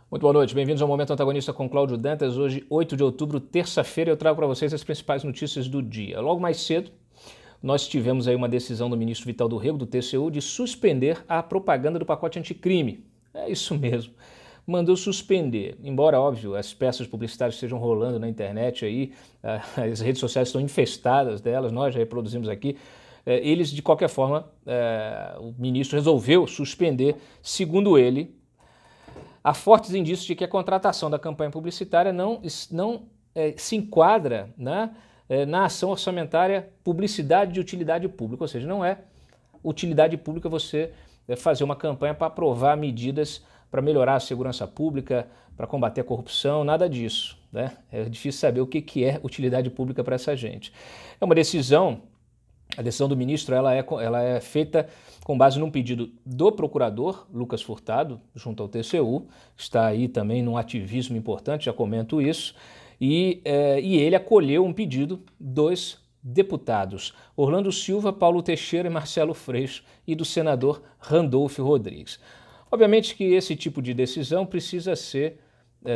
Muito boa noite, bem-vindos ao Momento Antagonista com Cláudio Dantas. Hoje, 8 de outubro, terça-feira, eu trago para vocês as principais notícias do dia. Logo mais cedo, nós tivemos aí uma decisão do ministro Vital do Rego, do TCU, de suspender a propaganda do pacote anticrime. É isso mesmo, mandou suspender. Embora, óbvio, as peças publicitárias estejam rolando na internet aí, as redes sociais estão infestadas delas, nós já reproduzimos aqui. Eles, de qualquer forma, o ministro resolveu suspender, segundo ele, há fortes indícios de que a contratação da campanha publicitária não se enquadra na ação orçamentária publicidade de utilidade pública, ou seja, não é utilidade pública você fazer uma campanha para aprovar medidas para melhorar a segurança pública, para combater a corrupção, nada disso, né? É difícil saber o que é utilidade pública para essa gente. É uma decisão, a decisão do ministro ela é feita com base num pedido do procurador, Lucas Furtado, junto ao TCU, está aí também num ativismo importante, já comento isso, e ele acolheu um pedido dos deputados Orlando Silva, Paulo Teixeira e Marcelo Freixo e do senador Randolfo Rodrigues. Obviamente que esse tipo de decisão precisa ser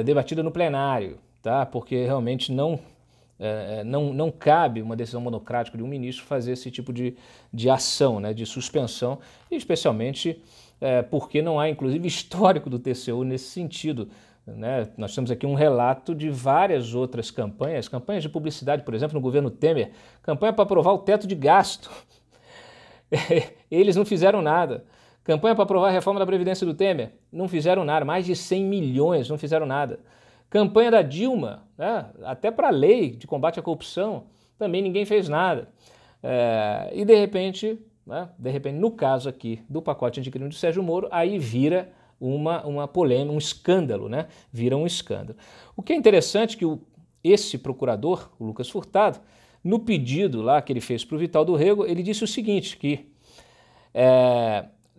debatida no plenário, tá? Porque realmente não cabe uma decisão monocrática de um ministro fazer esse tipo de ação, né, de suspensão, e especialmente porque não há, inclusive, histórico do TCU nesse sentido, né? Nós temos aqui um relato de várias outras campanhas de publicidade, por exemplo, no governo Temer, campanha para aprovar o teto de gasto. Eles não fizeram nada. Campanha para aprovar a reforma da Previdência do Temer, não fizeram nada, mais de 100 milhões, não fizeram nada. Campanha da Dilma, né, até para a lei de combate à corrupção, também ninguém fez nada. E de repente, no caso aqui do pacote anticrime do Sérgio Moro, aí vira uma polêmica, um escândalo, né? Vira um escândalo. O que é interessante é que esse procurador, o Lucas Furtado, no pedido lá que ele fez para o Vital do Rego, ele disse o seguinte, que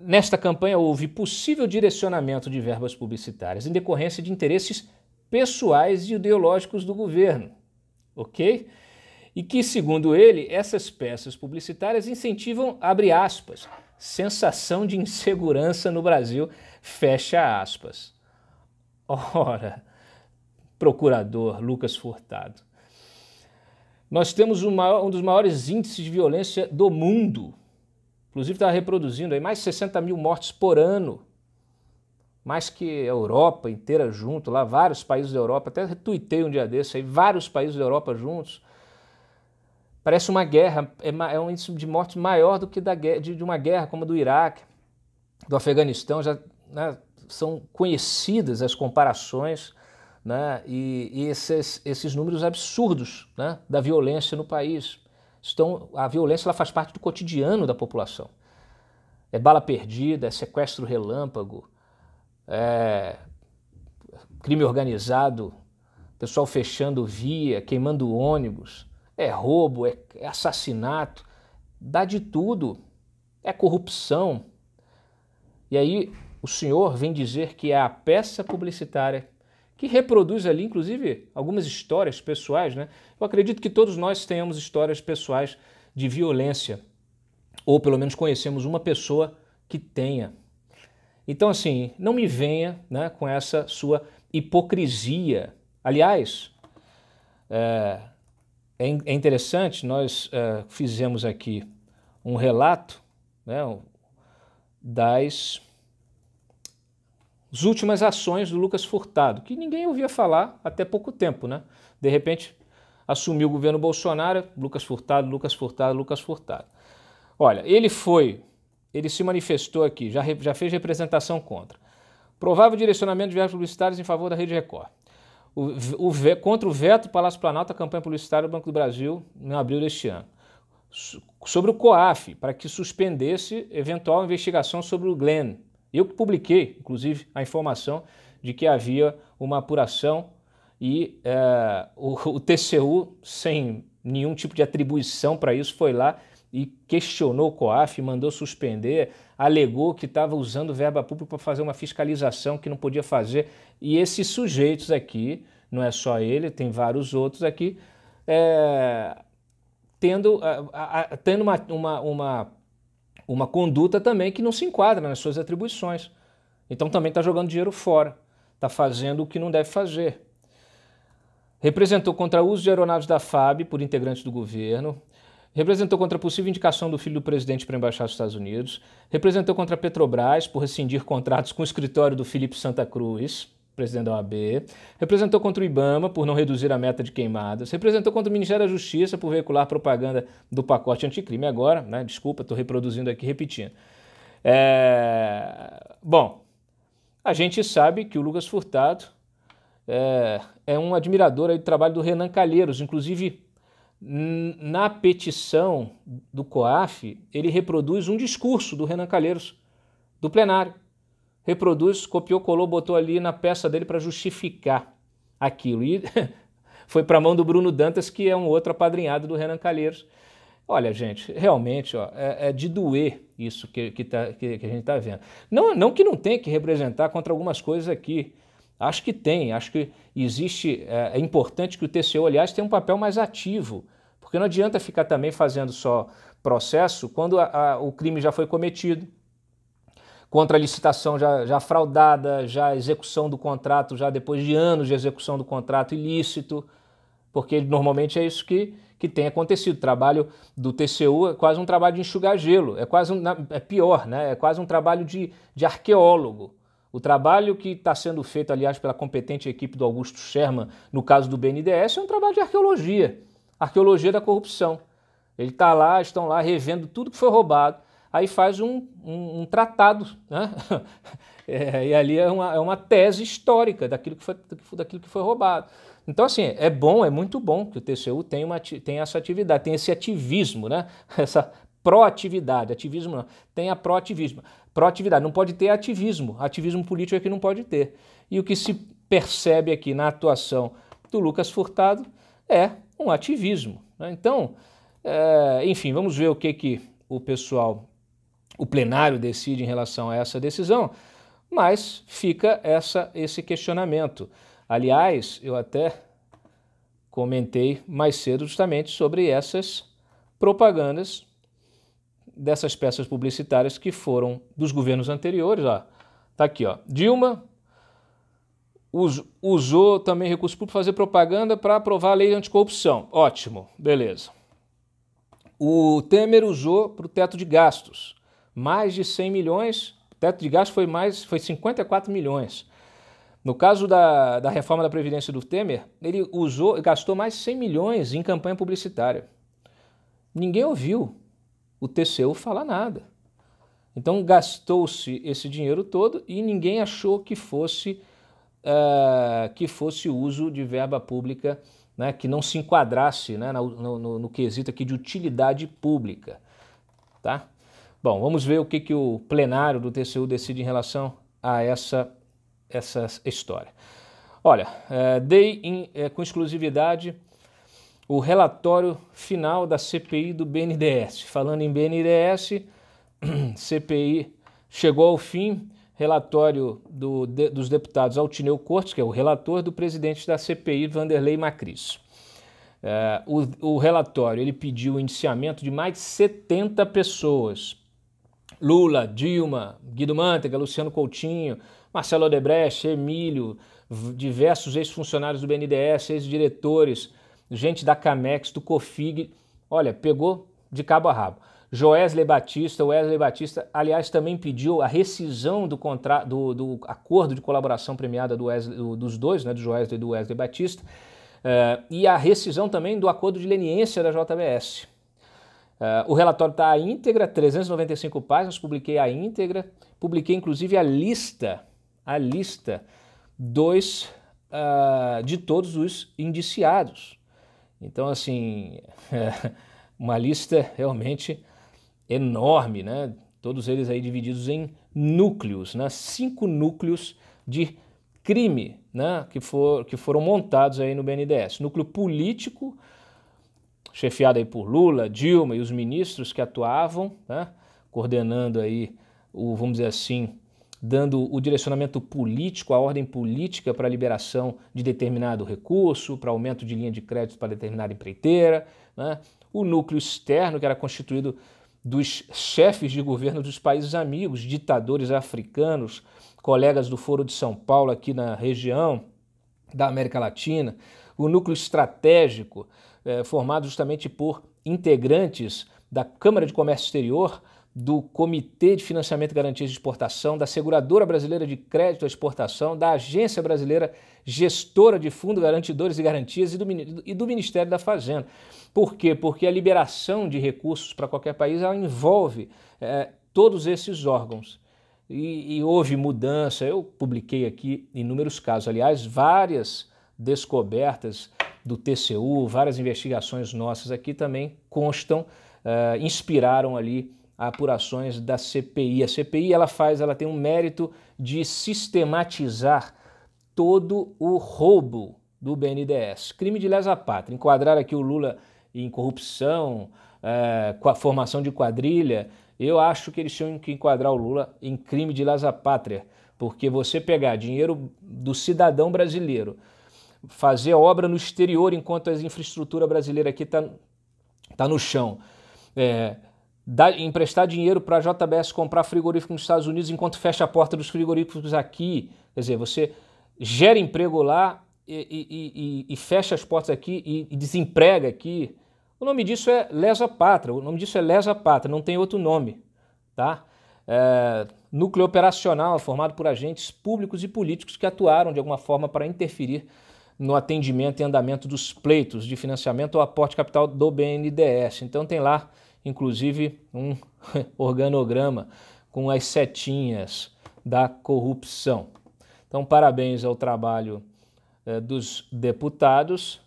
nesta campanha houve possível direcionamento de verbas publicitárias em decorrência de interesses pessoais e ideológicos do governo, ok? E que, segundo ele, essas peças publicitárias incentivam, abre aspas, sensação de insegurança no Brasil, fecha aspas. Ora, procurador Lucas Furtado, nós temos um dos maiores índices de violência do mundo, inclusive está reproduzindo aí mais de 60 mil mortes por ano, mais que a Europa inteira junto, lá vários países da Europa, até retuitei um dia desse aí, vários países da Europa juntos. Parece uma guerra, é um índice de mortes maior do que de uma guerra como a do Iraque, do Afeganistão, já, né, são conhecidas as comparações, né, e esses números absurdos, né, da violência no país. A violência ela faz parte do cotidiano da população. É bala perdida, é sequestro relâmpago, crime organizado, pessoal fechando via, queimando ônibus, é roubo, é assassinato, dá de tudo, é corrupção. E aí o senhor vem dizer que é a peça publicitária que reproduz ali, inclusive, algumas histórias pessoais, né? Eu acredito que todos nós tenhamos histórias pessoais de violência, ou pelo menos conhecemos uma pessoa que tenha. Então, assim, não me venha, né, com essa sua hipocrisia. Aliás, é interessante, nós fizemos aqui um relato, né, das últimas ações do Lucas Furtado, que ninguém ouvia falar até pouco tempo, né? De repente, assumiu o governo Bolsonaro, Lucas Furtado, Lucas Furtado, Lucas Furtado. Olha, ele se manifestou aqui, já fez representação contra. Provável direcionamento de verbas publicitárias em favor da Rede Record. Contra o veto do Palácio Planalto à campanha publicitária do Banco do Brasil em abril deste ano. Sobre o COAF, para que suspendesse eventual investigação sobre o Glenn. Eu publiquei, inclusive, a informação de que havia uma apuração e o TCU, sem nenhum tipo de atribuição para isso, foi lá e questionou o COAF, mandou suspender, alegou que estava usando verba pública para fazer uma fiscalização que não podia fazer. E esses sujeitos aqui, não é só ele, tem vários outros aqui, tendo uma conduta também que não se enquadra nas suas atribuições. Então também está jogando dinheiro fora. está fazendo o que não deve fazer. Representou contra o uso de aeronaves da FAB por integrantes do governo, representou contra a possível indicação do filho do presidente para a Embaixada dos Estados Unidos, representou contra a Petrobras por rescindir contratos com o escritório do Felipe Santa Cruz, presidente da OAB, representou contra o IBAMA por não reduzir a meta de queimadas, representou contra o Ministério da Justiça por veicular propaganda do pacote anticrime. Agora, né, desculpa, estou reproduzindo aqui, repetindo. Bom, a gente sabe que o Lucas Furtado é um admirador aí do trabalho do Renan Calheiros. Inclusive, na petição do COAF, ele reproduz um discurso do Renan Calheiros, do plenário. Reproduz, copiou, colou, botou ali na peça dele para justificar aquilo. E foi para a mão do Bruno Dantas, que é um outro apadrinhado do Renan Calheiros. Olha, gente, realmente é de doer isso que a gente está vendo. Não que não tenha que representar contra algumas coisas aqui. Acho que tem, acho que existe, é importante que o TCU, aliás, tenha um papel mais ativo, porque não adianta ficar também fazendo só processo quando o crime já foi cometido, contra a licitação já fraudada, já a execução do contrato, já depois de anos de execução do contrato ilícito, porque normalmente é isso que tem acontecido. O trabalho do TCU é quase um trabalho de enxugar gelo, é pior, né? É quase um trabalho de arqueólogo. O trabalho que está sendo feito, aliás, pela competente equipe do Augusto Sherman, no caso do BNDES, é um trabalho de arqueologia da corrupção. Ele está lá, estão lá revendo tudo que foi roubado, aí faz um tratado, né? E ali é uma tese histórica daquilo que foi roubado. Então, assim, é muito bom que o TCU tenha essa atividade, tem esse ativismo, né? Essa proatividade, ativismo não, tem a proativismo. Proatividade, não pode ter ativismo político é que não pode ter. E o que se percebe aqui na atuação do Lucas Furtado é um ativismo, né? Então, enfim, vamos ver o que o plenário decide em relação a essa decisão, mas fica esse questionamento. Aliás, eu até comentei mais cedo justamente sobre essas propagandas dessas peças publicitárias que foram dos governos anteriores. Ó, tá aqui, ó. Dilma usou também recurso público para fazer propaganda para aprovar a lei anticorrupção. Ótimo, beleza. O Temer usou para o teto de gastos. Mais de 100 milhões, o teto de gastos foi 54 milhões. No caso da reforma da Previdência do Temer, ele gastou mais de 100 milhões em campanha publicitária. Ninguém ouviu o TCU falar nada. Então gastou-se esse dinheiro todo e ninguém achou que fosse uso de verba pública, né, que não se enquadrasse, né, no quesito aqui de utilidade pública. Tá? Bom, vamos ver o que o plenário do TCU decide em relação a essa história. Olha, dei com exclusividade o relatório final da CPI do BNDES. Falando em BNDES, CPI chegou ao fim, relatório dos deputados Altineu Cortes, que é o relator, do presidente da CPI, Vanderlei Macris. O relatório ele pediu o indiciamento de mais de 70 pessoas. Lula, Dilma, Guido Mantega, Luciano Coutinho, Marcelo Odebrecht, Emílio, diversos ex-funcionários do BNDES, ex-diretores, gente da Camex, do COFIG. Olha, pegou de cabo a rabo. O Wesley Batista, aliás, também pediu a rescisão do acordo de colaboração premiada dos dois, né, do Joesley e do Wesley Batista, e a rescisão também do acordo de leniência da JBS. O relatório está à íntegra, 395 páginas, publiquei a íntegra, publiquei inclusive a lista de todos os indiciados. Então, assim, uma lista realmente enorme, né? Todos eles aí divididos em núcleos, né? 5 núcleos de crime, né? que foram montados aí no BNDES. Núcleo político, chefiado aí por Lula, Dilma e os ministros que atuavam, né? Coordenando aí, vamos dizer assim, dando o direcionamento político, a ordem política para a liberação de determinado recurso, para aumento de linha de crédito para determinada empreiteira, né? O núcleo externo, que era constituído dos chefes de governo dos países amigos, ditadores africanos, colegas do Foro de São Paulo aqui na região da América Latina, o núcleo estratégico, formado justamente por integrantes da Câmara de Comércio Exterior, do Comitê de Financiamento e Garantias de Exportação, da Seguradora Brasileira de Crédito à Exportação, da Agência Brasileira Gestora de Fundos Garantidores e Garantias e do Ministério da Fazenda. Por quê? Porque a liberação de recursos para qualquer país ela envolve todos esses órgãos. E houve mudança, eu publiquei aqui inúmeros casos, aliás, várias descobertas do TCU, várias investigações nossas aqui também constam, inspiraram ali apurações da CPI. A CPI ela tem um mérito de sistematizar todo o roubo do BNDES. Crime de lesa pátria, enquadrar aqui o Lula em corrupção, com a formação de quadrilha. Eu acho que eles tinham que enquadrar o Lula em crime de lesa pátria, porque você pegar dinheiro do cidadão brasileiro, fazer obra no exterior enquanto a infraestrutura brasileira aqui tá no chão, emprestar dinheiro para a JBS comprar frigorífico nos Estados Unidos enquanto fecha a porta dos frigoríficos aqui. Quer dizer, você gera emprego lá e fecha as portas aqui e desemprega aqui. O nome disso é lesa pátria, não tem outro nome, tá? Núcleo operacional formado por agentes públicos e políticos que atuaram de alguma forma para interferir no atendimento e andamento dos pleitos de financiamento ou aporte capital do BNDES. Então tem lá, inclusive, um organograma com as setinhas da corrupção. Então, parabéns ao trabalho dos deputados.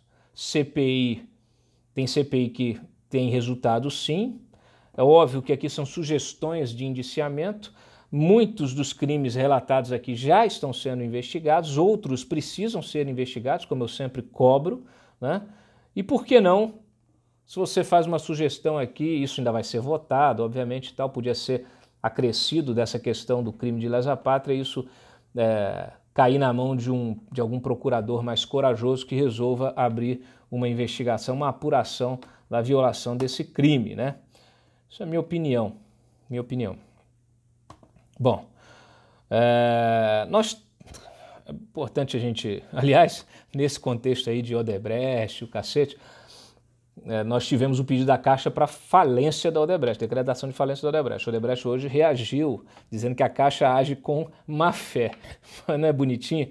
Tem CPI que tem resultado, sim. É óbvio que aqui são sugestões de indiciamento. Muitos dos crimes relatados aqui já estão sendo investigados, outros precisam ser investigados, como eu sempre cobro, né? E por que não, se você faz uma sugestão aqui, isso ainda vai ser votado, obviamente, tal, podia ser acrescido dessa questão do crime de lesa pátria, isso cair na mão de algum procurador mais corajoso que resolva abrir uma investigação, uma apuração da violação desse crime, né? Isso é minha opinião, Bom, é importante a gente, aliás, nesse contexto aí de Odebrecht, o cacete, nós tivemos o pedido da Caixa para falência da Odebrecht, decretação de falência da Odebrecht. A Odebrecht hoje reagiu, dizendo que a Caixa age com má fé. Não é bonitinho?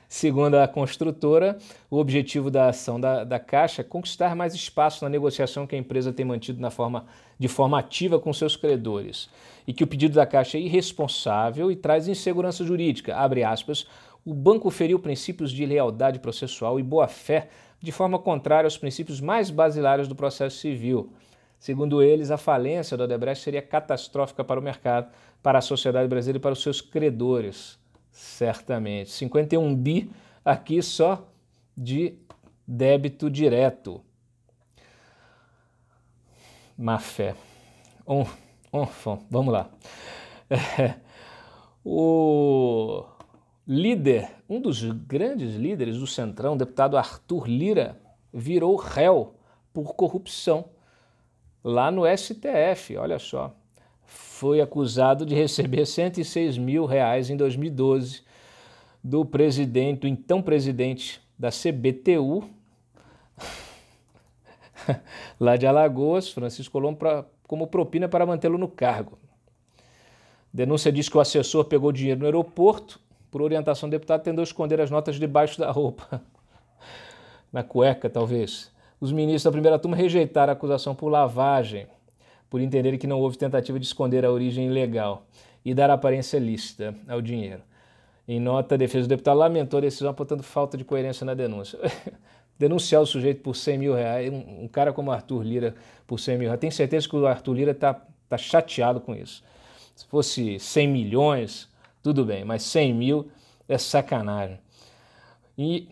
Segundo a construtora, o objetivo da ação da Caixa é conquistar mais espaço na negociação que a empresa tem mantido de forma ativa com seus credores. E que o pedido da Caixa é irresponsável e traz insegurança jurídica. Abre aspas, o banco feriu princípios de lealdade processual e boa-fé de forma contrária aos princípios mais basilares do processo civil. Segundo eles, a falência da Odebrecht seria catastrófica para o mercado, para a sociedade brasileira e para os seus credores. Certamente. 51 bi aqui só de débito direto. Má fé. Vamos lá. O líder, um dos grandes líderes do Centrão, o deputado Arthur Lira, virou réu por corrupção lá no STF, olha só. Foi acusado de receber R$106 mil em 2012 do então presidente da CBTU, lá de Alagoas, Francisco Colombo, como propina para mantê-lo no cargo. Denúncia diz que o assessor pegou dinheiro no aeroporto, por orientação do deputado, tentou esconder as notas debaixo da roupa, na cueca talvez. Os ministros da primeira turma rejeitaram a acusação por lavagem, por entenderem que não houve tentativa de esconder a origem ilegal e dar aparência lícita ao dinheiro. Em nota, a defesa do deputado lamentou a decisão, apontando falta de coerência na denúncia. Denunciar o sujeito por R$100 mil, um cara como Arthur Lira por R$100 mil, tenho certeza que o Arthur Lira tá chateado com isso. Se fosse 100 milhões, tudo bem, mas 100 mil é sacanagem. E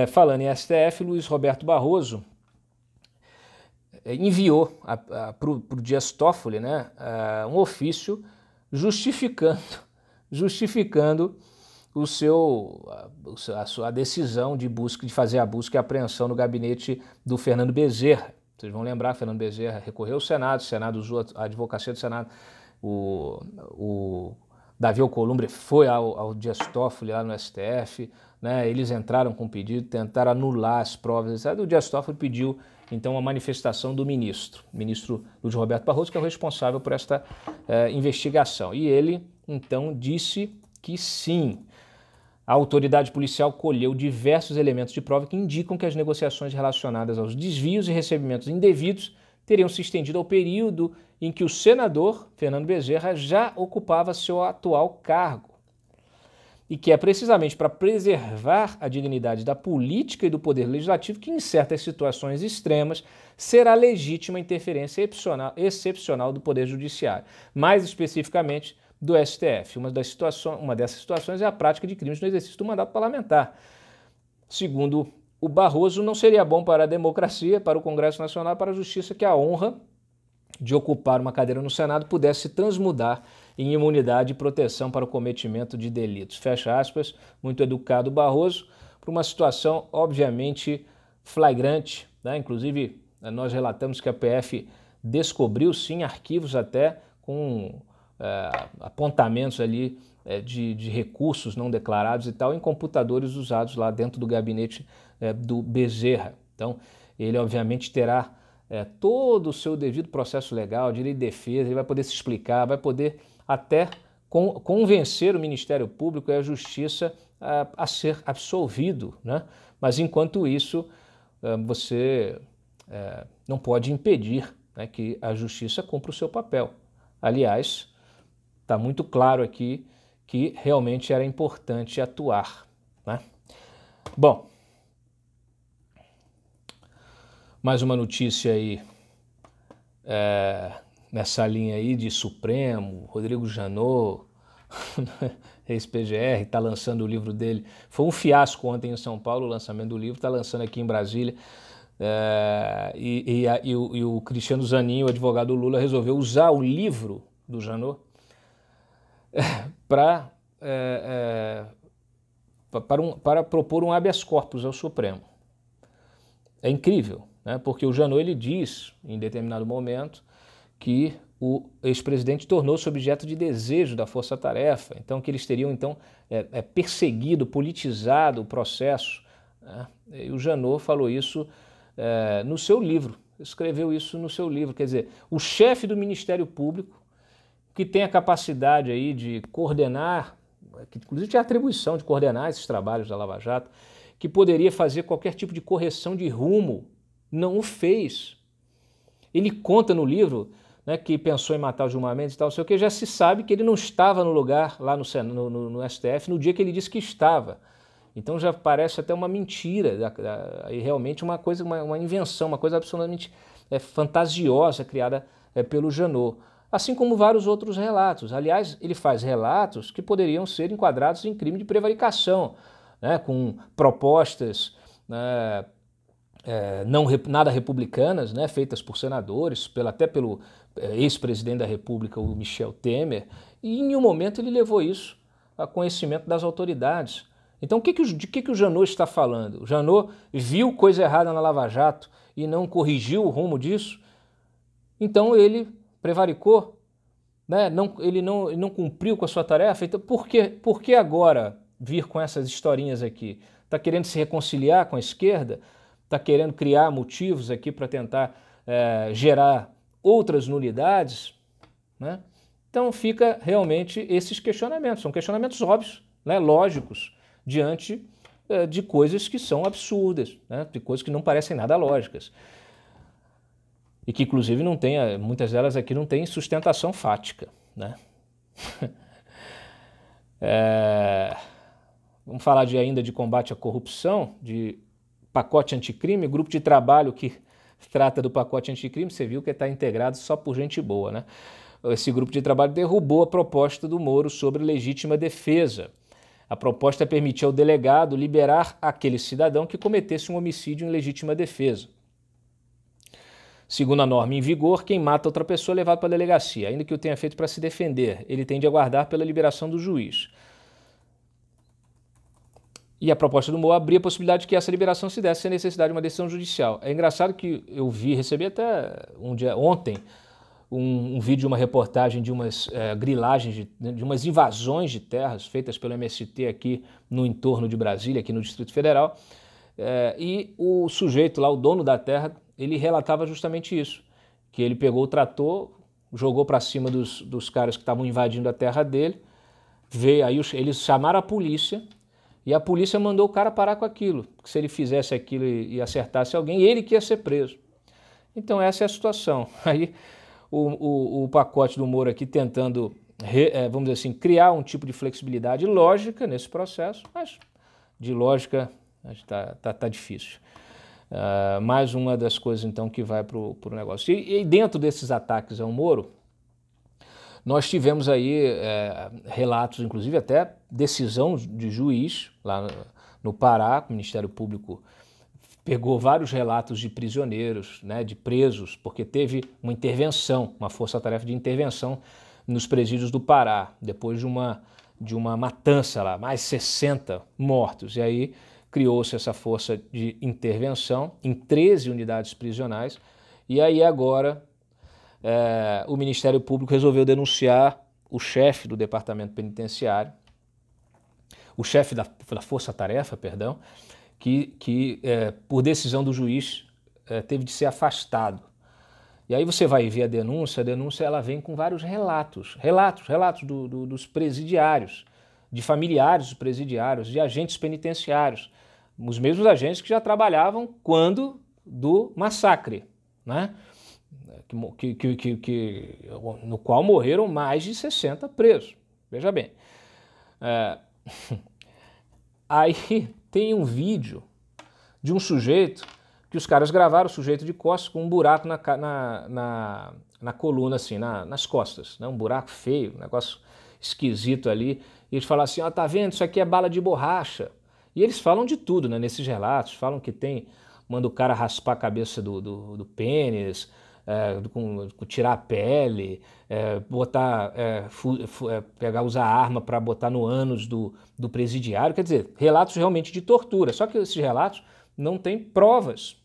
falando em STF, Luiz Roberto Barroso enviou para o Dias Toffoli, né, um ofício justificando a decisão de fazer a busca e apreensão no gabinete do Fernando Bezerra. Vocês vão lembrar, Fernando Bezerra recorreu ao Senado, o Senado usou a advocacia do Senado, o Davi Alcolumbre foi ao Dias Toffoli lá no STF, né? Eles entraram com pedido, tentaram anular as provas. O Dias Toffoli pediu, então, a manifestação do ministro Luiz Roberto Barroso, que é o responsável por esta investigação. E ele, então, disse que sim, a autoridade policial colheu diversos elementos de prova que indicam que as negociações relacionadas aos desvios e recebimentos indevidos teriam se estendido ao período em que o senador Fernando Bezerra já ocupava seu atual cargo. E que é precisamente para preservar a dignidade da política e do poder legislativo que, em certas situações extremas, será legítima a interferência excepcional do Poder Judiciário, mais especificamente do STF. Uma dessas situações é a prática de crimes no exercício do mandato parlamentar. Segundo o Barroso, não seria bom para a democracia, para o Congresso Nacional e para a Justiça que a honra de ocupar uma cadeira no Senado pudesse transmudar em imunidade e proteção para o cometimento de delitos. Fecha aspas, muito educado Barroso, para uma situação obviamente flagrante, né? Inclusive, nós relatamos que a PF descobriu sim arquivos até com apontamentos ali de recursos não declarados e tal em computadores usados lá dentro do gabinete do Bezerra. Então, ele obviamente terá todo o seu devido processo legal, direito de defesa, ele vai poder se explicar, vai poder até convencer o Ministério Público e a Justiça a ser absolvido, né? Mas enquanto isso, você não pode impedir, né, que a Justiça cumpra o seu papel. Aliás, está muito claro aqui que realmente era importante atuar, né? Bom, mais uma notícia aí nessa linha aí de Supremo, Rodrigo Janot, ex-PGR, está lançando o livro dele. Foi um fiasco ontem em São Paulo o lançamento do livro, está lançando aqui em Brasília. E o Cristiano Zanin, o advogado do Lula, resolveu usar o livro do Janot para propor um habeas corpus ao Supremo. É incrível, né? Porque o Janot ele diz, em determinado momento, que o ex-presidente tornou-se objeto de desejo da força-tarefa, então que eles teriam então perseguido, politizado o processo, né? E o Janot falou isso no seu livro, escreveu isso no seu livro, quer dizer, o chefe do Ministério Público, que tem a capacidade aí de coordenar, que inclusive tinha a atribuição de coordenar esses trabalhos da Lava Jato, que poderia fazer qualquer tipo de correção de rumo, não o fez. Ele conta no livro, né, que pensou em matar o Gilmar Mendes e tal, sei o que, já se sabe que ele não estava no lugar lá no STF no dia que ele disse que estava. Então já parece até uma mentira, e realmente uma coisa, uma invenção, uma coisa absolutamente fantasiosa criada pelo Janot. Assim como vários outros relatos. Aliás, ele faz relatos que poderiam ser enquadrados em crime de prevaricação, né, com propostas nada republicanas, né, feitas por senadores, até pelo ex-presidente da República, o Michel Temer, e em nenhum momento ele levou isso a conhecimento das autoridades. Então, de que o Janot está falando? O Janot viu coisa errada na Lava Jato e não corrigiu o rumo disso? Então ele prevaricou, né? Ele não cumpriu com a sua tarefa? Então, por que agora vir com essas historinhas aqui? Está querendo se reconciliar com a esquerda? Está querendo criar motivos aqui para tentar gerar outras nulidades, né? Então fica realmente esses questionamentos, são questionamentos óbvios, né, lógicos, diante de coisas que são absurdas, né, de coisas que não parecem nada lógicas. E que inclusive não tem, muitas delas aqui não têm sustentação fática, né? Vamos falar ainda de combate à corrupção, de pacote anticrime, grupo de trabalho que trata do pacote anticrime, você viu que está integrado só por gente boa, né? Esse grupo de trabalho derrubou a proposta do Moro sobre legítima defesa. A proposta permitia ao delegado liberar aquele cidadão que cometesse um homicídio em legítima defesa. Segundo a norma em vigor, quem mata outra pessoa é levado para a delegacia, ainda que o tenha feito para se defender. Ele tem de aguardar pela liberação do juiz. E a proposta do Moro abria a possibilidade de que essa liberação se desse sem necessidade de uma decisão judicial. É engraçado que eu recebi até ontem, um vídeo, uma reportagem de umas grilagens, de umas invasões de terras feitas pelo MST aqui no entorno de Brasília, aqui no Distrito Federal, e o sujeito lá, o dono da terra, ele relatava justamente isso, que ele pegou o trator, jogou para cima dos caras que estavam invadindo a terra dele, veio, aí eles chamaram a polícia, e a polícia mandou o cara parar com aquilo, que se ele fizesse aquilo e acertasse alguém, ele que ia ser preso. Então essa é a situação. Aí o pacote do Moro aqui tentando, vamos dizer assim, criar um tipo de flexibilidade lógica nesse processo, mas de lógica tá difícil. Mais uma das coisas então que vai para o negócio. E dentro desses ataques ao Moro, nós tivemos aí relatos, inclusive até decisão de juiz lá no Pará, o Ministério Público pegou vários relatos de prisioneiros, né, de presos, porque teve uma intervenção, uma força-tarefa de intervenção nos presídios do Pará, depois de uma matança lá, mais 60 mortos. E aí criou-se essa força de intervenção em 13 unidades prisionais, e aí agora o Ministério Público resolveu denunciar o chefe do departamento penitenciário, o chefe da força-tarefa, perdão, que por decisão do juiz teve de ser afastado. E aí você vai ver a denúncia ela vem com vários relatos dos presidiários, de familiares dos presidiários, de agentes penitenciários, os mesmos agentes que já trabalhavam quando do massacre, né? No qual morreram mais de 60 presos. Veja bem. Aí tem um vídeo de um sujeito que os caras gravaram, o sujeito de costas com um buraco na coluna, assim, nas costas, né? Um buraco feio, um negócio esquisito ali. E eles falam assim, ó, tá vendo, isso aqui é bala de borracha. E eles falam de tudo, né, nesses relatos, falam que manda o cara raspar a cabeça do pênis, tirar a pele, usar a arma para botar no ânus do presidiário, quer dizer, relatos realmente de tortura, só que esses relatos não têm provas.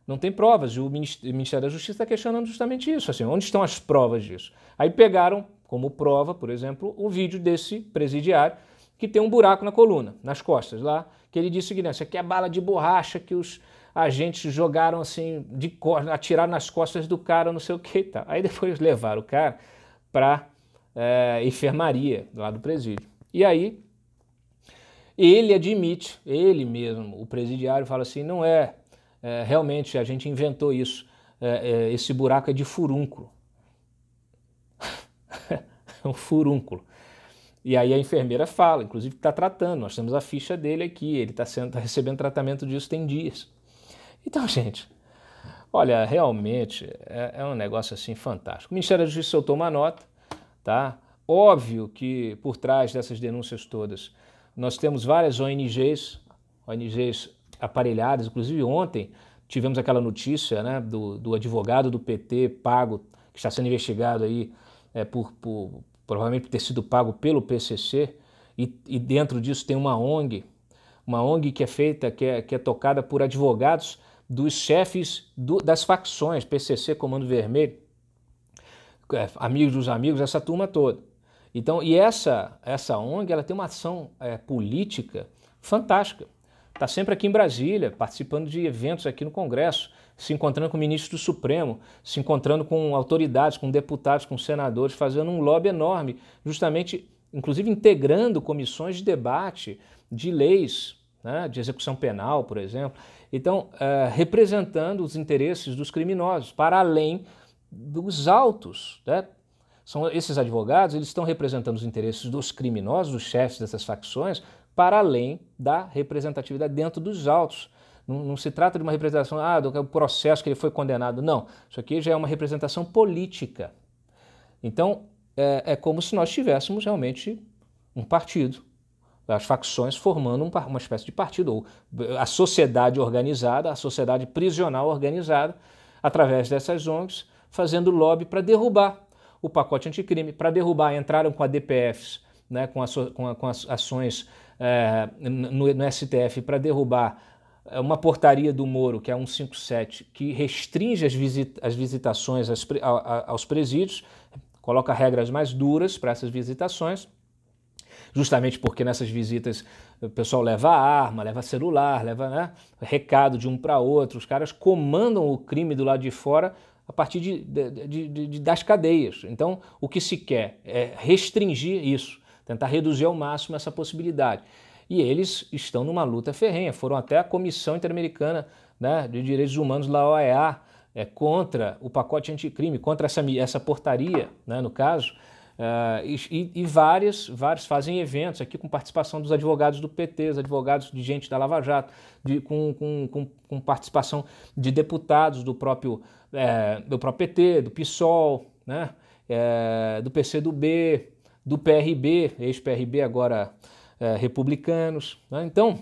Não tem provas, e o Ministério da Justiça está questionando justamente isso, assim, onde estão as provas disso? Aí pegaram como prova, por exemplo, o vídeo desse presidiário que tem um buraco na coluna, nas costas lá, que ele disse o seguinte, isso aqui é bala de borracha que os agentes jogaram assim, atiraram nas costas do cara, não sei o que e tal. Aí depois levaram o cara para enfermaria lá do presídio. E aí ele admite, ele mesmo, o presidiário, fala assim, não realmente a gente inventou isso, esse buraco é de furúnculo. É um furúnculo. E aí a enfermeira fala, inclusive está tratando, nós temos a ficha dele aqui, ele está recebendo tratamento disso tem dias. Então, gente, olha, realmente é um negócio assim fantástico. O Ministério da Justiça soltou uma nota, tá? Óbvio que por trás dessas denúncias todas nós temos várias ONGs aparelhadas, inclusive ontem tivemos aquela notícia, né, do advogado do PT pago, que está sendo investigado aí provavelmente por ter sido pago pelo PCC, e dentro disso tem uma ONG que é feita, que é tocada por advogados dos chefes das facções, PCC, Comando Vermelho, amigos dos amigos, essa turma toda. Então, e essa ONG, ela tem uma ação política fantástica. Está sempre aqui em Brasília, participando de eventos aqui no Congresso, se encontrando com o ministro do Supremo, se encontrando com autoridades, com deputados, com senadores, fazendo um lobby enorme, justamente, inclusive integrando comissões de debate de leis, né, de execução penal, por exemplo. Então, representando os interesses dos criminosos, para além dos autos, né? Esses advogados, eles estão representando os interesses dos criminosos, dos chefes dessas facções, para além da representatividade dentro dos autos. Não se trata de uma representação do processo que ele foi condenado, não. Isso aqui já é uma representação política. Então, é como se nós tivéssemos realmente um partido, as facções formando uma espécie de partido, ou a sociedade organizada, a sociedade prisional organizada, através dessas ONGs, fazendo lobby para derrubar o pacote anticrime, para derrubar, entraram com a DPFs, né, com as ações no STF para derrubar uma portaria do Moro, que é a 157, que restringe as visitações aos presídios, coloca regras mais duras para essas visitações, justamente porque nessas visitas o pessoal leva arma, leva celular, leva, né, recado de um para outro, os caras comandam o crime do lado de fora a partir das cadeias. Então, o que se quer é restringir isso, tentar reduzir ao máximo essa possibilidade. E eles estão numa luta ferrenha, foram até a Comissão Interamericana, né, de Direitos Humanos da OEA, contra o pacote anticrime, contra essa portaria, né, no caso, e vários fazem eventos aqui com participação dos advogados do PT, os advogados de gente da Lava Jato, com participação de deputados do próprio PT, do PSOL, né, do PCdoB, do PRB, ex-PRB, agora republicanos, né? Então,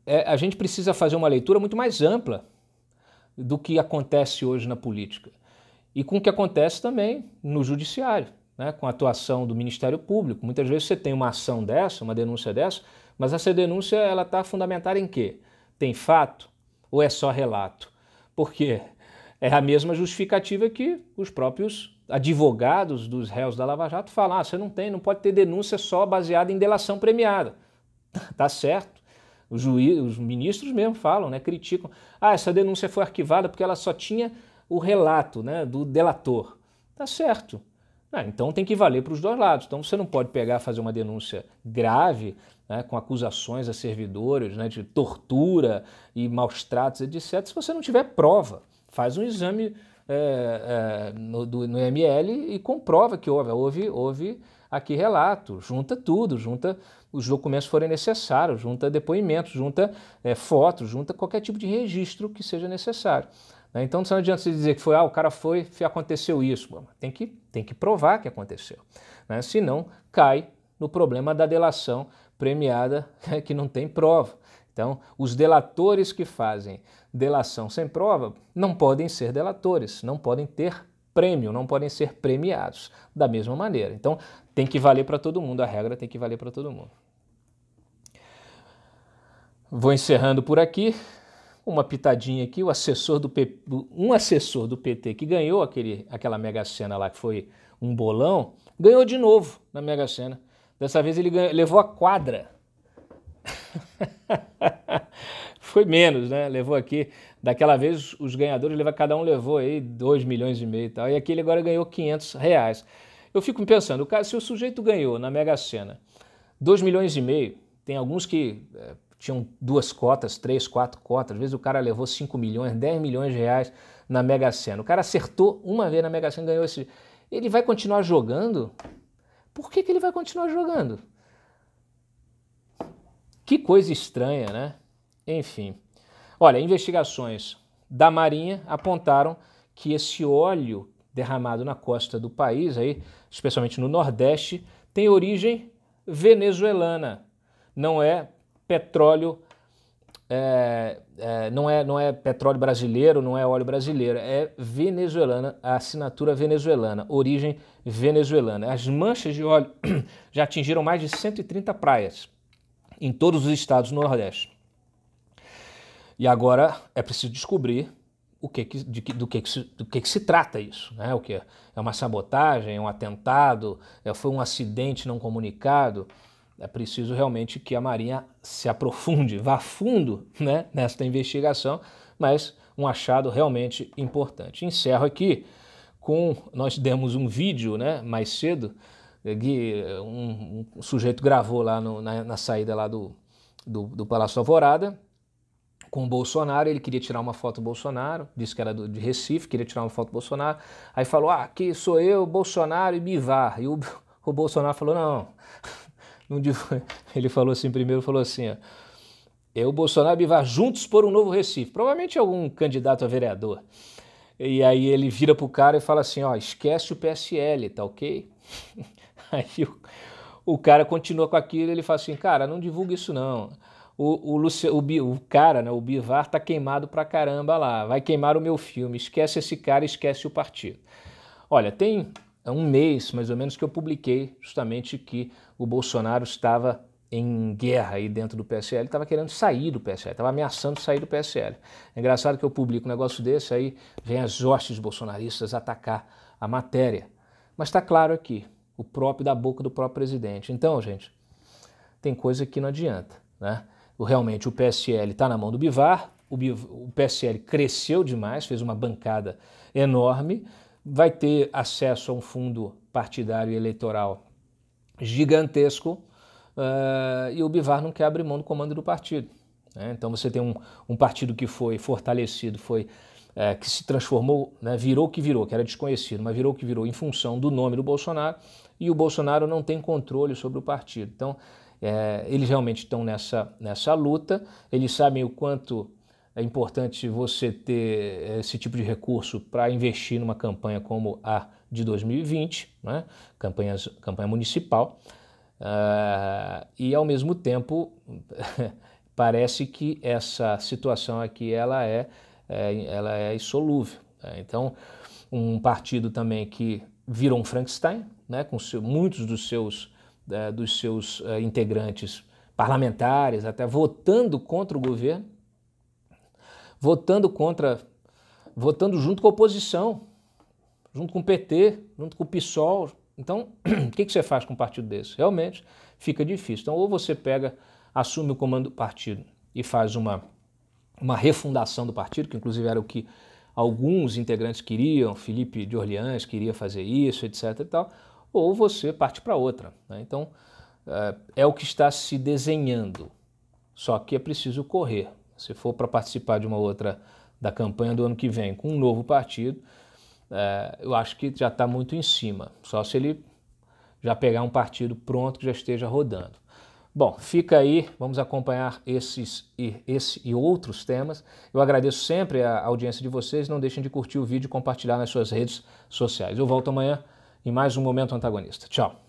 a gente precisa fazer uma leitura muito mais ampla do que acontece hoje na política e com o que acontece também no judiciário, né? Com a atuação do Ministério Público. Muitas vezes você tem uma ação dessa, uma denúncia dessa, mas essa denúncia ela está fundamentada em quê? Tem fato ou é só relato? Porque é a mesma justificativa que os próprios advogados dos réus da Lava Jato falam: você não pode ter denúncia só baseada em delação premiada. Tá certo. Os ministros mesmo falam, né, criticam. Essa denúncia foi arquivada porque ela só tinha o relato, né, do delator. Tá certo. Então tem que valer para os dois lados. Então você não pode fazer uma denúncia grave, né, com acusações a servidores, né, de tortura e maus tratos, etc., se você não tiver prova. Faz um exame no ML e comprova que houve aqui relato, junta tudo, junta os documentos que forem necessários, junta depoimentos, junta fotos, junta qualquer tipo de registro que seja necessário. Né? Então não adianta você dizer que foi, o cara foi, aconteceu isso. Bom, tem que provar que aconteceu. Né? Senão cai no problema da delação premiada que não tem prova. Então, os delatores que fazem delação sem prova não podem ser delatores, não podem ter prêmio, não podem ser premiados da mesma maneira. Então, tem que valer para todo mundo, a regra tem que valer para todo mundo. Vou encerrando por aqui. Uma pitadinha aqui, um assessor do PT que ganhou aquela Mega Sena lá, que foi um bolão, ganhou de novo na Mega Sena. Dessa vez ele levou a quadra. Foi menos, né? Levou aqui, daquela vez os ganhadores, cada um levou aí 2,5 milhões e tal, e aqui ele agora ganhou R$500. Eu fico pensando, se o sujeito ganhou na Mega Sena 2,5 milhões, tem alguns que tinham 2 cotas, 3, 4 cotas, às vezes o cara levou 5 milhões, 10 milhões de reais na Mega Sena. O cara acertou uma vez na Mega Sena, ganhou esse. Ele vai continuar jogando? Por que ele vai continuar jogando? Que coisa estranha, né? Enfim. Olha, investigações da Marinha apontaram que esse óleo derramado na costa do país, aí, especialmente no Nordeste, tem origem venezuelana. Não é petróleo, não é petróleo brasileiro, não é óleo brasileiro, é venezuelana, a assinatura venezuelana, origem venezuelana. As manchas de óleo já atingiram mais de 130 praias em todos os estados do Nordeste. E agora é preciso descobrir do que se trata isso, né? O que é uma sabotagem, é um atentado, foi um acidente não comunicado. É preciso realmente que a Marinha se aprofunde, vá a fundo, né, nesta investigação, mas um achado realmente importante. Encerro aqui nós demos um vídeo, né, mais cedo, que um sujeito gravou lá na saída lá do Palácio Alvorada, com o Bolsonaro. Ele queria tirar uma foto do Bolsonaro, disse que era de Recife, queria tirar uma foto do Bolsonaro, aí falou, aqui sou eu, Bolsonaro e Bivar, e o Bolsonaro falou, não, ele falou assim, o Bolsonaro e Bivar juntos por um novo Recife, provavelmente algum candidato a vereador. E aí ele vira pro cara e fala assim, esquece o PSL, tá ok? Aí o cara continua com aquilo, ele fala assim, cara, não divulga isso não. O cara, né, o Bivar, tá queimado pra caramba lá, vai queimar o meu filme, esquece esse cara, esquece o partido. Olha, tem um mês, mais ou menos, que eu publiquei justamente que o Bolsonaro estava em guerra aí dentro do PSL, estava querendo sair do PSL, estava ameaçando sair do PSL. É engraçado que eu publico um negócio desse, aí vem as hostes bolsonaristas atacar a matéria. Mas está claro aqui, o próprio da boca do próprio presidente. Então, gente, tem coisa que não adianta, né? Realmente o PSL está na mão do Bivar, o PSL cresceu demais, fez uma bancada enorme, vai ter acesso a um fundo partidário e eleitoral gigantesco, e o Bivar não quer abrir mão do comando do partido, né? Então você tem um partido que foi fortalecido, que se transformou, né, virou o que virou, que era desconhecido, mas virou o que virou em função do nome do Bolsonaro, e o Bolsonaro não tem controle sobre o partido. Então eles realmente estão nessa luta, eles sabem o quanto é importante você ter esse tipo de recurso para investir numa campanha como a de 2020, né? Campanha municipal, e ao mesmo tempo parece que essa situação aqui ela é insolúvel, né? Então, um partido também que virou um Frankenstein, né? Com muitos dos seus integrantes parlamentares até votando contra o governo, votando junto com a oposição, junto com o PT, junto com o PSOL. Então, o que você faz com um partido desse? Realmente fica difícil. Então, ou você assume o comando do partido e faz uma refundação do partido, que inclusive era o que alguns integrantes queriam, Felipe de Orleans queria fazer isso, etc. e tal, ou você parte para outra, né? Então, é o que está se desenhando, só que é preciso correr. Se for para participar de da campanha do ano que vem com um novo partido, eu acho que já está muito em cima, só se ele já pegar um partido pronto que já esteja rodando. Bom, fica aí, vamos acompanhar esse e outros temas. Eu agradeço sempre a audiência de vocês, não deixem de curtir o vídeo e compartilhar nas suas redes sociais. Eu volto amanhã em mais um Momento Antagonista. Tchau!